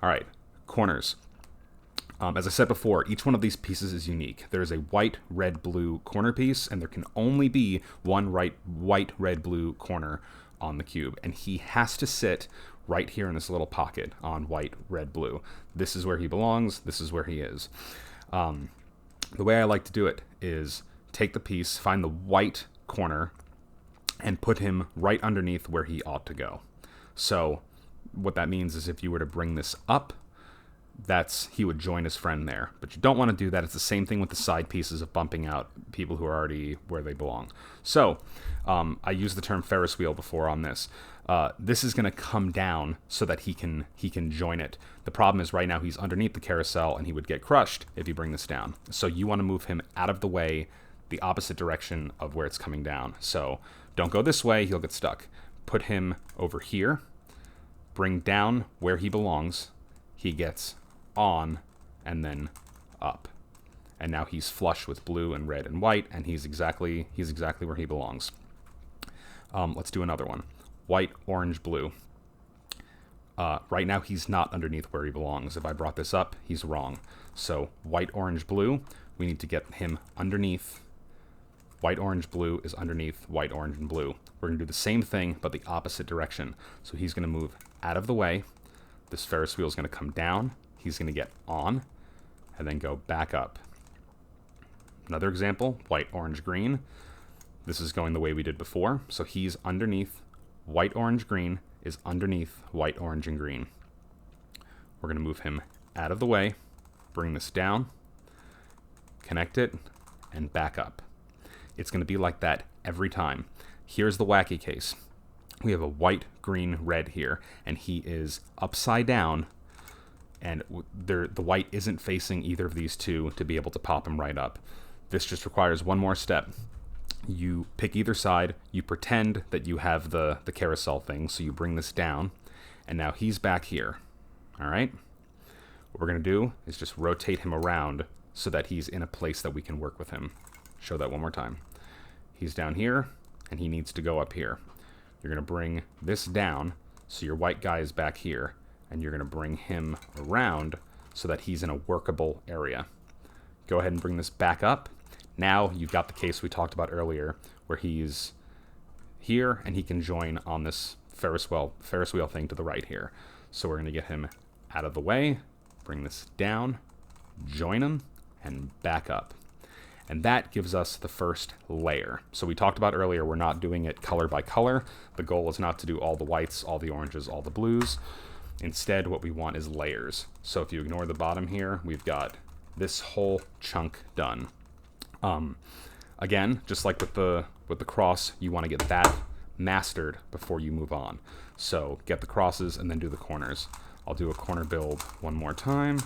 All right, corners. As I said before, each one of these pieces is unique. There is a white, red, blue corner piece, and there can only be one white, red, blue corner on the cube. And he has to sit right here in this little pocket on white, red, blue. This is where he belongs. This is where he is. The way I like to do it is take the piece, find the white corner, and put him right underneath where he ought to go. So what that means is if you were to bring this up, he would join his friend there. But you don't want to do that. It's the same thing with the side pieces of bumping out people who are already where they belong. So I used the term Ferris wheel before on this. This is going to come down so that he can join it. The problem is right now he's underneath the carousel and he would get crushed if you bring this down. So you want to move him out of the way, the opposite direction of where it's coming down. So don't go this way, he'll get stuck. Put him over here, bring down where he belongs, he gets on, and then up. And now he's flush with blue and red and white, and he's exactly where he belongs. Let's do another one. White, orange, blue. Right now he's not underneath where he belongs. If I brought this up, he's wrong. So white, orange, blue, we need to get him underneath. White, orange, blue is underneath white, orange, and blue. We're going to do the same thing, but the opposite direction. So he's going to move out of the way. This Ferris wheel is going to come down. He's going to get on, and then go back up. Another example, white, orange, green. This is going the way we did before. So he's underneath white, orange, green is underneath white, orange, and green. We're going to move him out of the way, bring this down, connect it, and back up. It's going to be like that every time. Here's the wacky case. We have a white, green, red here, and he is upside down, and the white isn't facing either of these two to be able to pop him right up. This just requires one more step. You pick either side, you pretend that you have the carousel thing, so you bring this down, and now he's back here. All right? What we're going to do is just rotate him around so that he's in a place that we can work with him. Show that one more time. He's down here, and he needs to go up here. You're going to bring this down, so your white guy is back here, and you're going to bring him around so that he's in a workable area. Go ahead and bring this back up. Now you've got the case we talked about earlier, where he's here, and he can join on this Ferris wheel thing to the right here. So we're going to get him out of the way, bring this down, join him, and back up. And that gives us the first layer. So we talked about earlier, we're not doing it color by color. The goal is not to do all the whites, all the oranges, all the blues. Instead, what we want is layers. So if you ignore the bottom here, we've got this whole chunk done. Again, just like with the cross, you want to get that mastered before you move on. So get the crosses and then do the corners. I'll do a corner build one more time.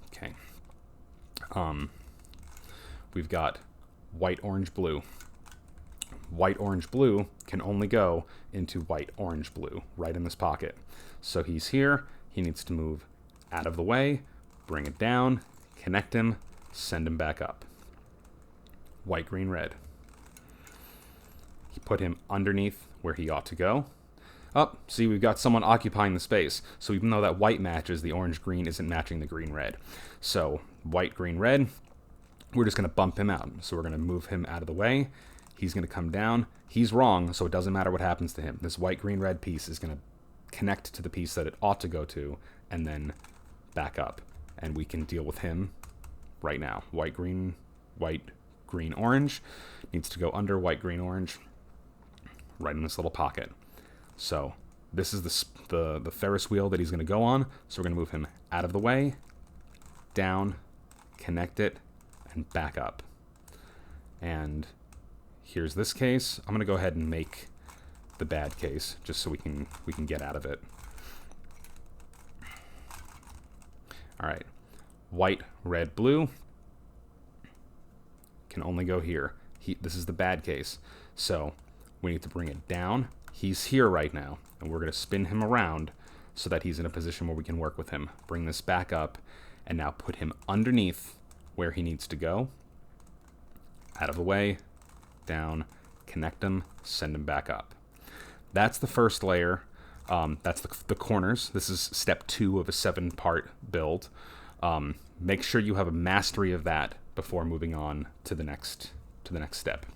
Okay. We've got white, orange, blue. White, orange, blue can only go into white, orange, blue, right in this pocket. So he's here. He needs to move out of the way, bring it down, connect him, send him back up. White, green, red. He put him underneath where he ought to go. Oh, see, we've got someone occupying the space. So even though that white matches, the orange-green isn't matching the green-red. So white, green, red, we're just going to bump him out. So we're going to move him out of the way. He's going to come down. He's wrong, so it doesn't matter what happens to him. This white, green, red piece is going to connect to the piece that it ought to go to, and then back up. And we can deal with him right now. White, green, orange. Needs to go under white, green, orange, right in this little pocket. So this is the Ferris wheel that he's going to go on. So we're going to move him out of the way, down, connect it, and back up. And here's this case. I'm going to go ahead and make the bad case just so we can get out of it. All right. White, red, blue can only go here. This is the bad case. So we need to bring it down. He's here right now, and we're going to spin him around so that he's in a position where we can work with him. Bring this back up, and now put him underneath where he needs to go. Out of the way, down, connect him, send him back up. That's the first layer. That's the corners. This is step 2 of a 7-part build. Make sure you have a mastery of that before moving on to the next step.